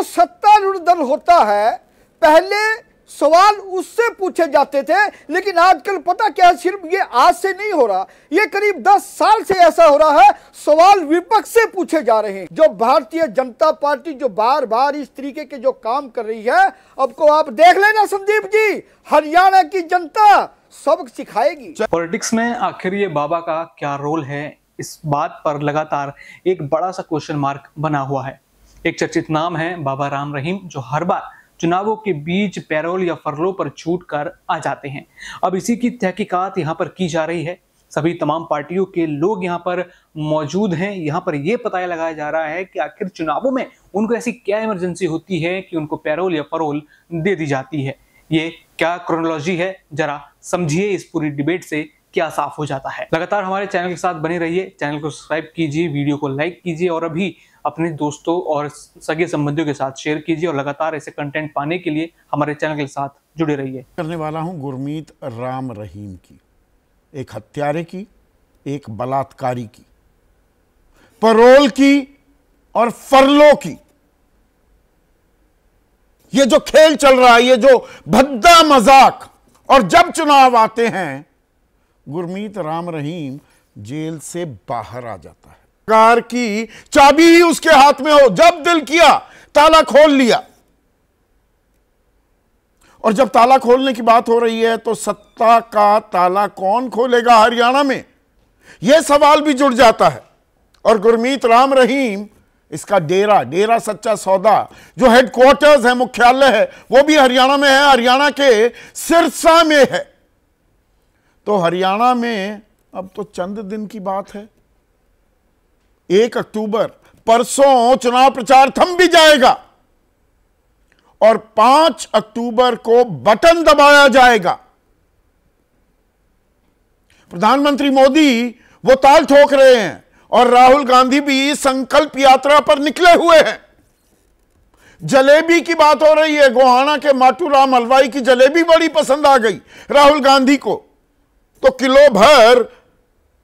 जो सत्तारूढ़ दल होता है पहले सवाल उससे पूछे जाते थे, लेकिन आजकल पता क्या है, सिर्फ ये आज से नहीं हो रहा, ये करीब 10 साल से ऐसा हो रहा है, सवाल विपक्ष से पूछे जा रहे हैं। जो भारतीय जनता पार्टी जो बार बार इस तरीके के जो काम कर रही है, अब को आप देख लेना संदीप जी, हरियाणा की जनता सबक सिखाएगी। पॉलिटिक्स में आखिर ये बाबा का क्या रोल है, इस बात पर लगातार एक बड़ा सा क्वेश्चन मार्क बना हुआ है। एक चर्चित नाम है बाबा राम रहीम, जो हर बार चुनावों के बीच पैरोल या फरलो पर छूट कर आ जाते हैं। अब इसी की तहकीकात यहाँ पर की जा रही है। सभी तमाम पार्टियों के लोग यहाँ पर मौजूद हैं। यहाँ पर यह पता लगाया जा रहा है कि आखिर चुनावों में उनको ऐसी क्या इमरजेंसी होती है कि उनको पैरोल या फरोल दे दी जाती है। ये क्या क्रोनोलॉजी है, जरा समझिए, इस पूरी डिबेट से क्या साफ हो जाता है। लगातार हमारे चैनल के साथ बने रहिए, चैनल को सब्सक्राइब कीजिए, वीडियो को लाइक कीजिए और अभी अपने दोस्तों और सगे संबंधियों के साथ शेयर कीजिए और लगातार ऐसे कंटेंट पाने के लिए हमारे चैनल के साथ जुड़े रहिए। करने वाला हूं गुरमीत राम रहीम की, एक हत्यारे की, एक बलात्कारी की, पैरोल की और फरलो की। ये जो खेल चल रहा है, ये जो भद्दा मजाक, और जब चुनाव आते हैं गुरमीत राम रहीम जेल से बाहर आ जाता है। कार की चाबी ही उसके हाथ में हो, जब दिल किया ताला खोल लिया। और जब ताला खोलने की बात हो रही है तो सत्ता का ताला कौन खोलेगा हरियाणा में, यह सवाल भी जुड़ जाता है। और गुरमीत राम रहीम, इसका डेरा सच्चा सौदा जो हेडक्वार्टर्स है, मुख्यालय है, वो भी हरियाणा में है, हरियाणा के सिरसा में है। तो हरियाणा में अब तो चंद दिन की बात है, 1 अक्टूबर परसों चुनाव प्रचार थम भी जाएगा और 5 अक्टूबर को बटन दबाया जाएगा। प्रधानमंत्री मोदी वो ताल ठोक रहे हैं और राहुल गांधी भी संकल्प यात्रा पर निकले हुए हैं। जलेबी की बात हो रही है, गोहाना के माटूराम हलवाई की जलेबी बड़ी पसंद आ गई राहुल गांधी को, तो किलो भर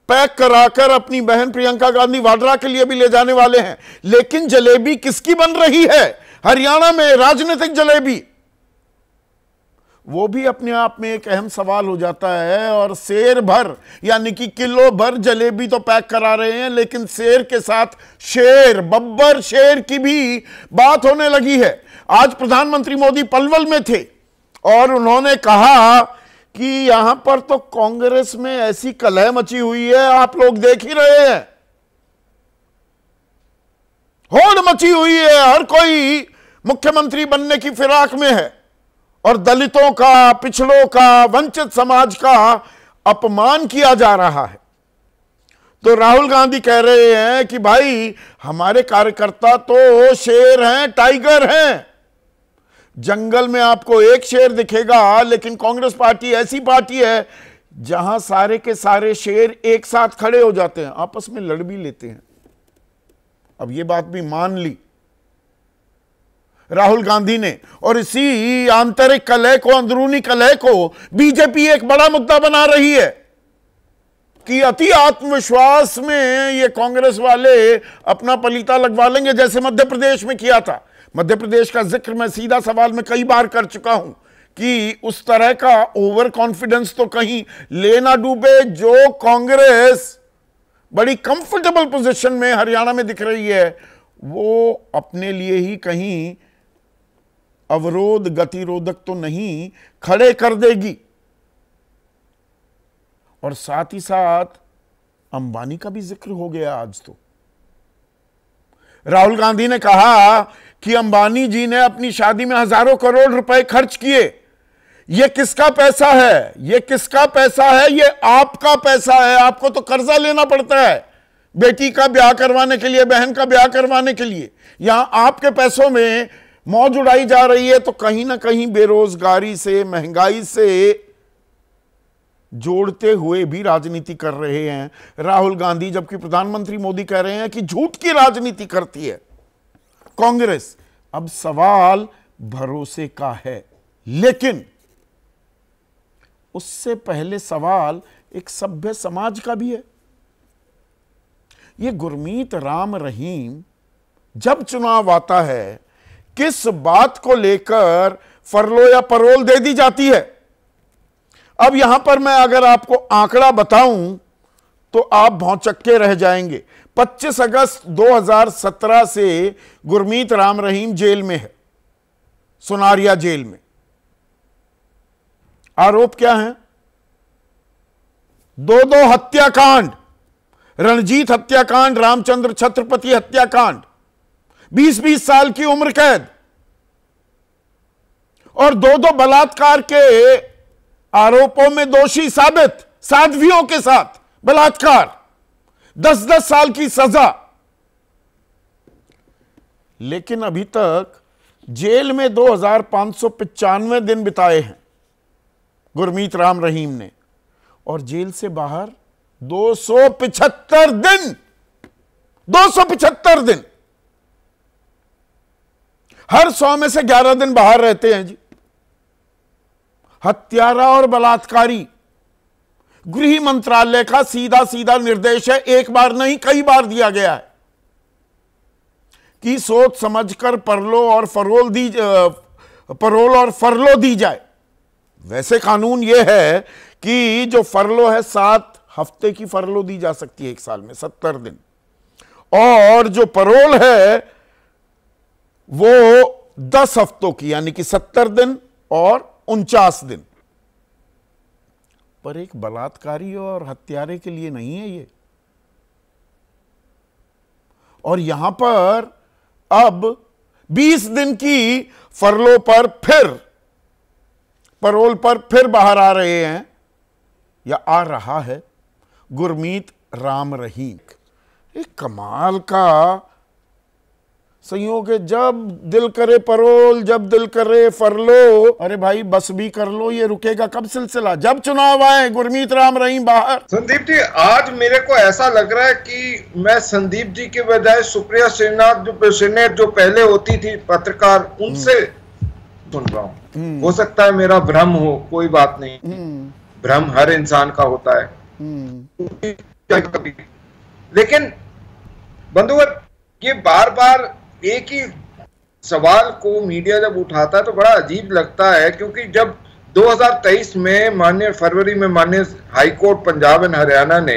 पैक कराकर अपनी बहन प्रियंका गांधी वाड्रा के लिए भी ले जाने वाले हैं। लेकिन जलेबी किसकी बन रही है हरियाणा में, राजनीतिक जलेबी, वो भी अपने आप में एक अहम सवाल हो जाता है। और शेर भर यानी कि किलो भर जलेबी तो पैक करा रहे हैं, लेकिन शेर के साथ शेर, बब्बर शेर की भी बात होने लगी है। आज प्रधानमंत्री मोदी पलवल में थे और उन्होंने कहा कि यहां पर तो कांग्रेस में ऐसी कलह मची हुई है, आप लोग देख ही रहे हैं, होड़ मची हुई है, हर कोई मुख्यमंत्री बनने की फिराक में है और दलितों का, पिछड़ों का, वंचित समाज का अपमान किया जा रहा है। तो राहुल गांधी कह रहे हैं कि भाई हमारे कार्यकर्ता तो शेर हैं, टाइगर हैं, जंगल में आपको एक शेर दिखेगा, लेकिन कांग्रेस पार्टी ऐसी पार्टी है जहां सारे के सारे शेर एक साथ खड़े हो जाते हैं, आपस में लड़ भी लेते हैं। अब ये बात भी मान ली राहुल गांधी ने, और इसी आंतरिक कलह को, अंदरूनी कलह को बीजेपी एक बड़ा मुद्दा बना रही है कि अति आत्मविश्वास में ये कांग्रेस वाले अपना पलीता लगवा लेंगे, जैसे मध्य प्रदेश में किया था। मध्य प्रदेश का जिक्र मैं सीधा सवाल में कई बार कर चुका हूं कि उस तरह का ओवर कॉन्फिडेंस तो कहीं ले ना डूबे जो कांग्रेस बड़ी कंफर्टेबल पोजीशन में हरियाणा में दिख रही है, वो अपने लिए ही कहीं अवरोध, गतिरोधक तो नहीं खड़े कर देगी। और साथ ही साथ अंबानी का भी जिक्र हो गया आज। तो राहुल गांधी ने कहा कि अंबानी जी ने अपनी शादी में हजारों करोड़ रुपए खर्च किए। ये किसका पैसा है, ये किसका पैसा है, ये आपका पैसा है। आपको तो कर्जा लेना पड़ता है बेटी का ब्याह करवाने के लिए, बहन का ब्याह करवाने के लिए। यहां आपके पैसों में मौज उड़ाई जा रही है। तो कहीं ना कहीं बेरोजगारी से, महंगाई से जोड़ते हुए भी राजनीति कर रहे हैं राहुल गांधी, जबकि प्रधानमंत्री मोदी कह रहे हैं कि झूठ की राजनीति करती है कांग्रेस। अब सवाल भरोसे का है, लेकिन उससे पहले सवाल एक सभ्य समाज का भी है। ये गुरमीत राम रहीम जब चुनाव आता है, किस बात को लेकर फरलो या परोल दे दी जाती है। अब यहां पर मैं अगर आपको आंकड़ा बताऊं तो आप भौचक्के रह जाएंगे। 25 अगस्त 2017 से गुरमीत राम रहीम जेल में है, सुनारिया जेल में। आरोप क्या है? 2 हत्याकांड, रणजीत हत्याकांड, रामचंद्र छत्रपति हत्याकांड, 20-20 साल की उम्र कैद, और 2 बलात्कार के आरोपों में दोषी साबित, साध्वियों के साथ बलात्कार, 10-10 साल की सजा। लेकिन अभी तक जेल में 2595 दिन बिताए हैं गुरमीत राम रहीम ने, और जेल से बाहर 275 दिन। 275 दिन, हर 100 में से 11 दिन बाहर रहते हैं जी। हत्यारा और बलात्कारी। गृह मंत्रालय का सीधा सीधा निर्देश है, एक बार नहीं कई बार दिया गया है कि सोच समझकर परोल और फरलो दी जाए। वैसे कानून यह है कि जो फरलो है 7 हफ्ते की फरलो दी जा सकती है 1 साल में, 70 दिन, और जो परोल है वो 10 हफ्तों की, यानी कि 70 दिन और 49 दिन। पर एक बलात्कारी और हत्यारे के लिए नहीं है ये। और यहां पर अब 20 दिन की फरलो पर फिर, परोल पर फिर बाहर आ रहे हैं, या आ रहा है गुरमीत राम रहीम। एक कमाल का संयोग है, जब दिल करे परोल, जब दिल करे फरलो। अरे भाई बस भी कर लो, ये रुकेगा कब सिलसिला? जब चुनाव आए गुरमीत राम रहीम बाहर। संदीप जी, आज मेरे को ऐसा लग रहा है कि मैं संदीप जी के बजाय सुप्रिया सेनेट जो पहले होती थी पत्रकार, उनसे सुन रहा हूँ। हो सकता है मेरा भ्रम हो, कोई बात नहीं, भ्रम हर इंसान का होता है। लेकिन बंधुवर, ये बार बार एक ही सवाल को मीडिया जब उठाता है तो बड़ा अजीब लगता है, क्योंकि जब 2023 में फरवरी में माननीय हाईकोर्ट पंजाब एंड हरियाणा ने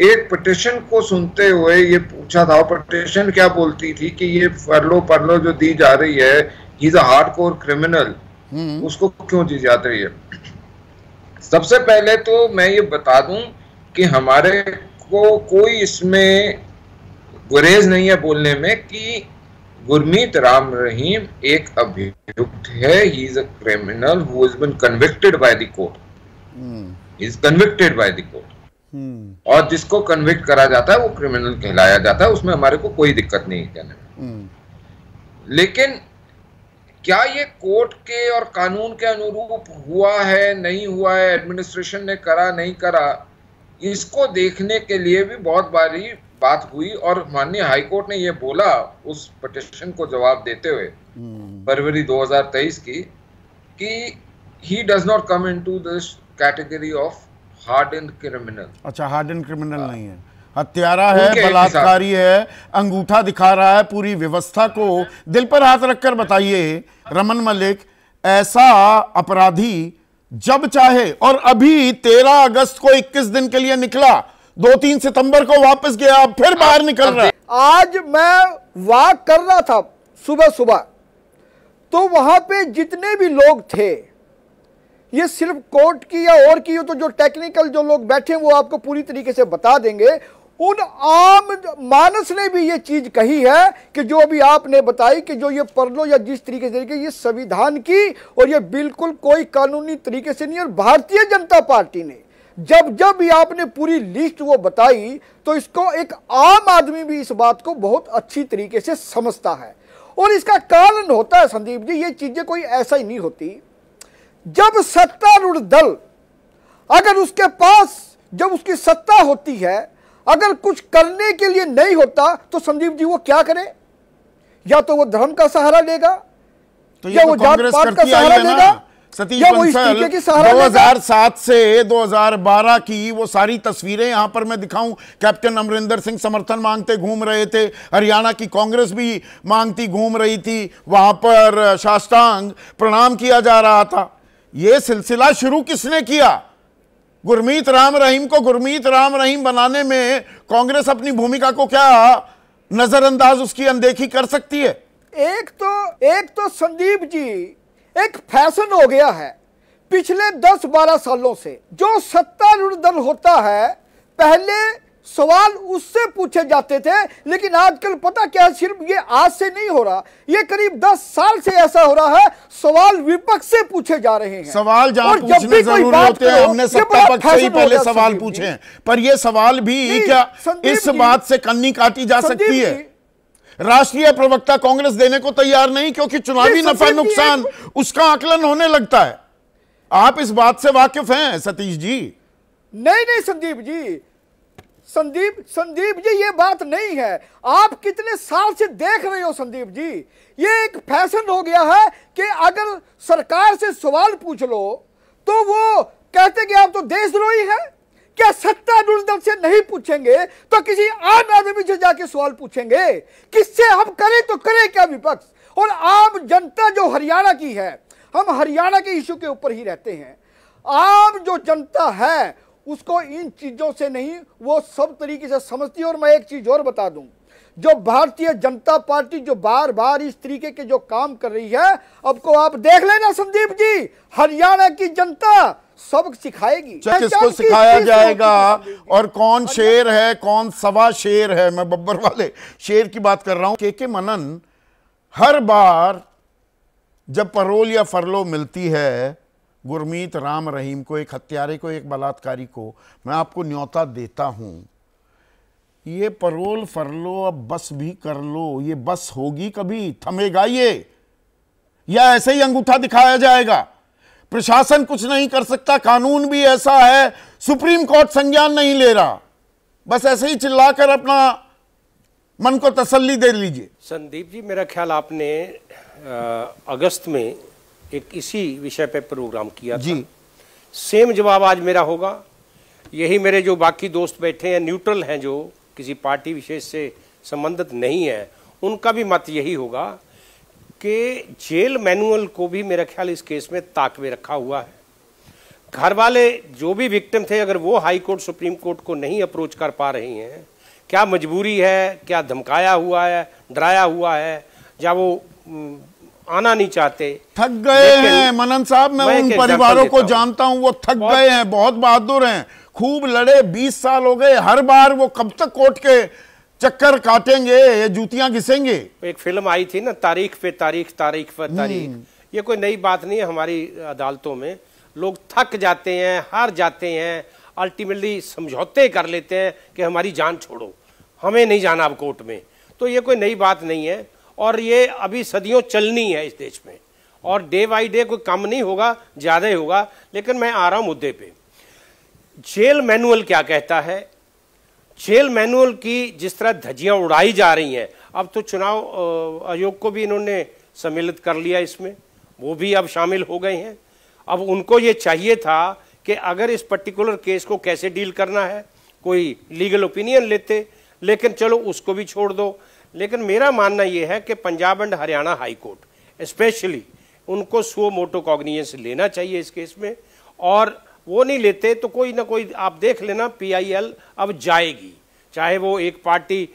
एक पिटिशन को सुनते हुए ये पूछा था, पिटिशन क्या बोलती थी कि ये फरलो जो दी जा रही है, he is a hardcore criminal, उसको क्यों दी जा रही है। सबसे पहले तो मैं ये बता दूं कि हमारे को कोई इसमें गुरेज नहीं है बोलने में कि गुरमीत राम रहीम एक अभियुक्त है। He is a criminal who has been convicted by the court, he is convicted by the court, और जिसको कन्विक्ट करा जाता है वो क्रिमिनल कहलाया जाता है, उसमें हमारे को कोई दिक्कत नहीं कहने में। लेकिन क्या ये कोर्ट के और कानून के अनुरूप हुआ है, नहीं हुआ है, एडमिनिस्ट्रेशन ने करा नहीं करा, इसको देखने के लिए भी बहुत बारी बात हुई। और माननीय हाईकोर्ट ने ये बोला उस पिटिशन को जवाब देते हुए फरवरी 2023 की, कि he does not come into this category of hardened criminal. अच्छा, हार्डन्ड क्रिमिनल नहीं है, हत्यारा है, बलात्कारी है, अंगूठा दिखा रहा है पूरी व्यवस्था को। दिल पर हाथ रखकर बताइए रमन मलिक, ऐसा अपराधी जब चाहे, और अभी 13 अगस्त को 21 दिन के लिए निकला, 2-3 सितंबर को वापस गया, अब फिर बाहर निकल रहा है। आज मैं वॉक कर रहा था सुबह सुबह, तो वहां पे जितने भी लोग थे, ये सिर्फ कोर्ट की या और की, तो जो टेक्निकल जो लोग बैठे वो आपको पूरी तरीके से बता देंगे। उन आम मानस ने भी ये चीज कही है कि जो अभी आपने बताई कि जो ये परलो या जिस तरीके से ये संविधान की, और ये बिल्कुल कोई कानूनी तरीके से नहीं। और भारतीय जनता पार्टी ने जब भी आपने पूरी लिस्ट वो बताई, तो इसको एक आम आदमी भी इस बात को बहुत अच्छी तरीके से समझता है। और इसका कारण होता है संदीप जी, ये चीजें कोई ऐसा ही नहीं होती। जब सत्तारूढ़ दल, अगर उसके पास जब उसकी सत्ता होती है, अगर कुछ करने के लिए नहीं होता, तो संदीप जी वो क्या करे? या तो वो धर्म का सहारा लेगा, तो या तो वो जात पात का सहारा लेगा। सतीश या वो इस बंसल तरीके की सहारा लेगा? 2007 से 2012 की वो सारी तस्वीरें यहां पर मैं दिखाऊं, कैप्टन अमरिंदर सिंह समर्थन मांगते घूम रहे थे, हरियाणा की कांग्रेस भी मांगती घूम रही थी, वहां पर साष्टांग प्रणाम किया जा रहा था। यह सिलसिला शुरू किसने किया? गुरमीत राम रहीम को गुरमीत राम रहीम बनाने में कांग्रेस अपनी भूमिका को क्या नजरअंदाज, उसकी अनदेखी कर सकती है? एक तो संदीप जी, एक फैशन हो गया है पिछले 10-12 सालों से। जो सत्तारूढ़ दल होता है, पहले सवाल उससे पूछे जाते थे, लेकिन आजकल पता क्या है, सिर्फ ये आज से नहीं हो रहा, ये करीब 10 साल से ऐसा हो रहा है, सवाल विपक्ष से पूछे जा रहे हैं। सवाल जहां पूछने जरूर होते हैं, हमने सत्ता पक्ष से ही पहले सवाल पूछे हैं, पर ये सवाल भी क्या इस बात से कन्नी काटी जा सकती है? राष्ट्रीय प्रवक्ता कांग्रेस देने को तैयार नहीं, क्योंकि चुनावी नफा नुकसान उसका आकलन होने लगता है। आप इस बात से वाकिफ हैं सतीश जी? नहीं संदीप जी, संदीप जी, ये बात नहीं है। आप कितने साल से देख रहे हो संदीप जी, ये एक फैशन हो गया है कि अगर सरकार से सवाल पूछ लो तो वो कहते कि आप तो देशद्रोही हैं। क्या सत्तारूढ़ दल से नहीं पूछेंगे तो किसी आम आदमी से जाके सवाल पूछेंगे? किससे हम करें तो करें क्या विपक्ष? और आम जनता जो हरियाणा की है, हम हरियाणा के इशू के ऊपर ही रहते हैं, आम जो जनता है उसको इन चीजों से नहीं, वो सब तरीके से समझती है। और मैं एक चीज और बता दूं, जो भारतीय जनता पार्टी जो बार बार इस तरीके के जो काम कर रही है, अब को आप देख लेना संदीप जी, हरियाणा की जनता सबक सिखाएगी। किसको सिखाया जाएगा और कौन शेर है कौन सवा शेर है? मैं बब्बर वाले शेर की बात कर रहा हूं। के मनन हर बार जब पैरोल या फरलो मिलती है गुरमीत राम रहीम को, एक हत्यारे को, एक बलात्कारी को, मैं आपको न्योता देता हूं, ये पैरोल फरलो अब बस भी कर लो, ये बस होगी कभी? थमेगा ये, या ऐसे ही अंगूठा दिखाया जाएगा? प्रशासन कुछ नहीं कर सकता, कानून भी ऐसा है, सुप्रीम कोर्ट संज्ञान नहीं ले रहा, बस ऐसे ही चिल्लाकर अपना मन को तसल्ली दे लीजिए। संदीप जी, मेरा ख्याल आपने अगस्त में एक इसी विषय पे प्रोग्राम किया था जी। सेम जवाब आज मेरा होगा। यही मेरे जो बाकी दोस्त बैठे हैं, न्यूट्रल हैं, जो किसी पार्टी विशेष से संबंधित नहीं है, उनका भी मत यही होगा कि जेल मैनुअल को भी मेरा ख्याल इस केस में ताक में रखा हुआ है। घर वाले जो भी विक्टिम थे, अगर वो हाई कोर्ट सुप्रीम कोर्ट को नहीं अप्रोच कर पा रही हैं, क्या मजबूरी है, क्या धमकाया हुआ है, डराया हुआ है, या वो आना नहीं चाहते, थक गए हैं? मनन साहब, मैं उन परिवारों को जानता हूं, वो थक गए हैं, बहुत बहादुर हैं, खूब लड़े, 20 साल हो गए, हर बार वो कब तक कोर्ट के चक्कर काटेंगे, ये जूतियां घिसेंगे? एक फिल्म आई थी ना, तारीख पे तारीख, तारीख पर तारीख। ये कोई नई बात नहीं है। हमारी अदालतों में लोग थक जाते हैं, हार जाते हैं, अल्टीमेटली समझौते कर लेते हैं कि हमारी जान छोड़ो, हमें नहीं जाना अब कोर्ट में। तो ये कोई नई बात नहीं है, और ये अभी सदियों चलनी है इस देश में, और डे बाई डे कोई कम नहीं होगा, ज्यादा ही होगा। लेकिन मैं आ रहा हूं मुद्दे पे। जेल मैनुअल क्या कहता है? जेल मैनुअल की जिस तरह धज्जियां उड़ाई जा रही हैं, अब तो चुनाव आयोग को भी इन्होंने सम्मिलित कर लिया इसमें, वो भी अब शामिल हो गए हैं। अब उनको ये चाहिए था कि अगर इस पर्टिकुलर केस को कैसे डील करना है, कोई लीगल ओपिनियन लेते, लेकिन चलो उसको भी छोड़ दो। लेकिन मेरा मानना यह है कि Punjab and Haryana high court specially उनको सो मोटो कॉग्निजेंस लेना चाहिए इस केस में, और वो नहीं लेते तो कोई ना कोई, आप देख लेना, PIL अब जाएगी, चाहे वो एक पार्टी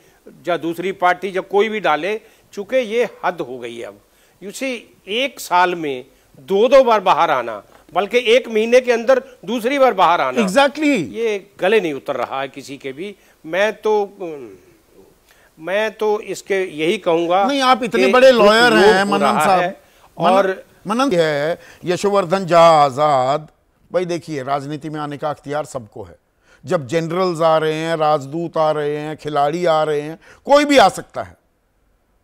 या दूसरी पार्टी या कोई भी डाले, चूंकि ये हद हो गई है। अब यूसी एक साल में 2-2 बार बाहर आना, बल्कि एक महीने के अंदर दूसरी बार बाहर आना, एग्जैक्टली ये गले नहीं उतर रहा है किसी के भी। मैं तो इसके यही कहूंगा। नहीं, आप इतने बड़े लॉयर हैं मनन साहब, और मनन है यशोवर्धन झा आजाद, भाई देखिए, राजनीति में आने का अख्तियार सबको है। जब जनरल्स आ रहे हैं, राजदूत आ रहे हैं, खिलाड़ी आ रहे हैं, कोई भी आ सकता है,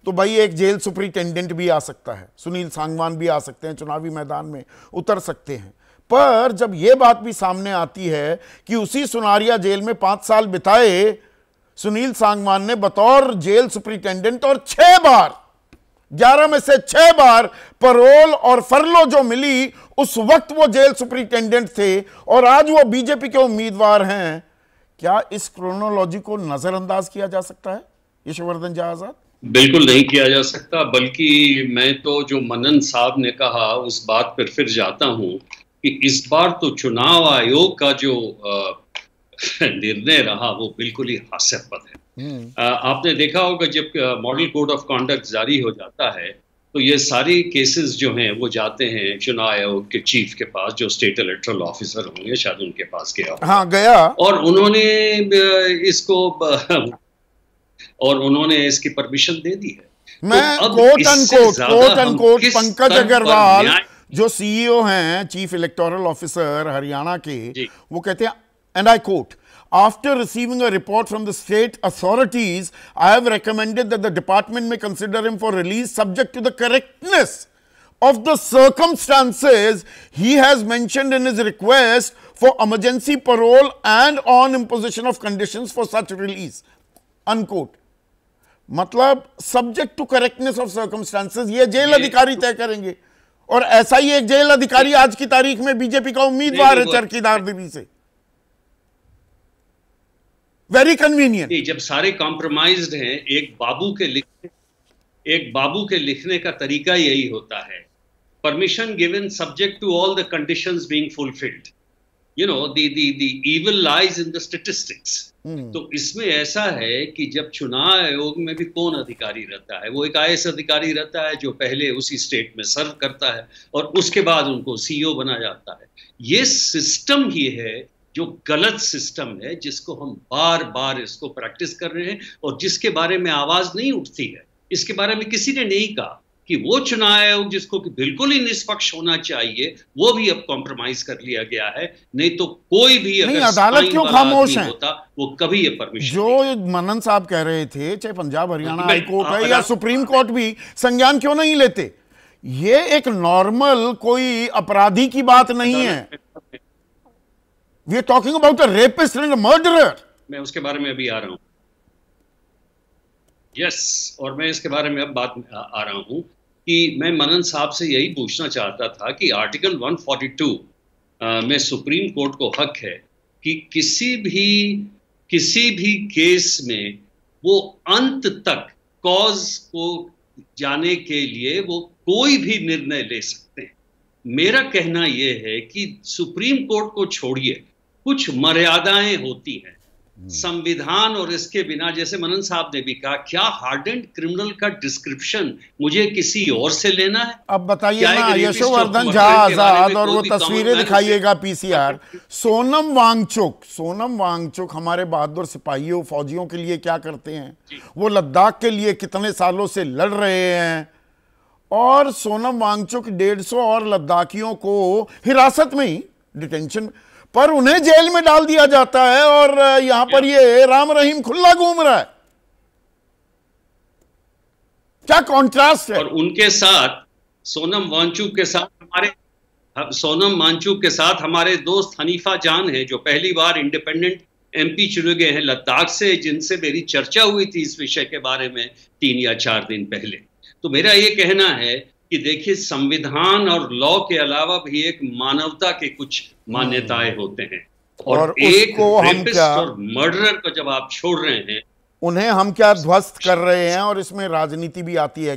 तो भाई एक जेल सुपरिटेंडेंट भी आ सकता है, सुनील सांगवान भी आ सकते हैं, चुनावी मैदान में उतर सकते हैं। पर जब यह बात भी सामने आती है कि उसी सुनारिया जेल में 5 साल बिताए सुनील सांगवान ने बतौर जेल सुपरिटेंडेंट, और 6 बार 11 में से 6 बार परोल और फरलो जो मिली, उस वक्त वो जेल सुपरिटेंडेंट थे और आज वो बीजेपी के उम्मीदवार हैं। क्या इस क्रोनोलॉजी को नजरअंदाज किया जा सकता है यशवर्धन झा आजाद? बिल्कुल नहीं किया जा सकता, बल्कि मैं तो जो मनन साहब ने कहा उस बात पर फिर जाता हूं कि इस बार तो चुनाव आयोग का जो निर्णय रहा वो बिल्कुल ही हास्यास्पद है। आपने देखा होगा जब मॉडल कोड ऑफ कंडक्ट जारी हो जाता है तो ये सारी केसेस जो हैं वो जाते हैं चुनाव आयोग के चीफ के पास, जो स्टेट इलेक्टोरल ऑफिसर होंगे, शायद उनके पास गया। हाँ, गया। और उन्होंने इसकी परमिशन दे दी है। मैं तो कोट अनकोट पंकज अग्रवाल जो सीईओ हैं, चीफ इलेक्टोरल ऑफिसर हरियाणा के, वो कहते हैं, and I quote, after receiving a report from the state authorities, I have recommended that the department may consider him for release subject to the correctness of the circumstances he has mentioned in his request for emergency parole and on imposition of conditions for such release, unquote. मतलब subject to correctness of circumstances ये jail अधिकारी तय करेंगे, और ऐसा ही एक jail अधिकारी आज की तारीख में बीजेपी का उम्मीदवार है चरखीदार दिल्ली से। Very convenient. जब सारे कॉम्प्रोमाइज्ड हैं, एक बाबू के लिखने का तरीका यही होता है, permission given subject to all the conditions being fulfilled, you know the evil lies in the statistics. तो इसमें ऐसा है कि जब चुनाव आयोग में भी कौन अधिकारी रहता है, वो एक आईएएस अधिकारी रहता है जो पहले उसी स्टेट में सर्व करता है और उसके बाद उनको सीईओ बना जाता है। ये सिस्टम ही है जो गलत सिस्टम है, जिसको हम बार बार इसको प्रैक्टिस कर रहे हैं और जिसके बारे में आवाज नहीं उठती है। इसके बारे में किसी ने नहीं कहा कि वो चुनाव आयोग जिसको कि बिल्कुल ही निष्पक्ष होना चाहिए, वो भी अब कॉम्प्रोमाइज कर लिया गया है। नहीं तो कोई भी अगर अदालत क्यों खामोश है होता, वो कभी ये परमिशन जो मनन साहब कह रहे थे, चाहे पंजाब हरियाणा हाई कोर्ट है या सुप्रीम कोर्ट भी संज्ञान क्यों नहीं लेते? ये एक नॉर्मल कोई अपराधी की बात नहीं है। We are talking about a rapist and a murderer. मैं उसके बारे में अभी आ रहा हूं। यस, और मैं इसके बारे में अब बात आ रहा हूं कि मैं मनन साहब से यही पूछना चाहता था कि आर्टिकल 142 में सुप्रीम कोर्ट को हक है कि किसी भी केस में वो अंत तक कॉज को जाने के लिए वो कोई भी निर्णय ले सकते हैं। मेरा कहना यह है कि सुप्रीम कोर्ट को छोड़िए, कुछ मर्यादाएं होती हैं संविधान और इसके बिना। जैसे मनन साहब ने भी कहा, क्या हार्डेंड क्रिमिनल का डिस्क्रिप्शन मुझे किसी और से लेना है? अब बताइए ना यशवर्धन झा आजाद, और वो तस्वीरें दिखाइएगा पीसीआर। सोनम वांगचुक हमारे बहादुर सिपाहियों फौजियों के लिए क्या करते हैं, वो लद्दाख के लिए कितने सालों से लड़ रहे हैं, और सोनम वांगचुक 150 और लद्दाखियों को हिरासत में ही डिटेंशन पर उन्हें जेल में डाल दिया जाता है, और यहां पर ये राम रहीम खुला घूम रहा है। क्या कॉन्ट्रास्ट है। और उनके साथ सोनम वांगचुक के साथ हमारे दोस्त हनीफा जान हैं, जो पहली बार इंडिपेंडेंट एमपी चुने गए हैं लद्दाख से, जिनसे मेरी चर्चा हुई थी इस विषय के बारे में 3 या 4 दिन पहले। तो मेरा ये कहना है कि देखिए, संविधान और लॉ के अलावा भी एक मानवता के कुछ मान्यताएं होते हैं, और एक रेपिस्ट और मर्डरर को जब आप छोड़ रहे हैं, उन्हें हम क्या ध्वस्त कर रहे हैं, और इसमें राजनीति भी आती है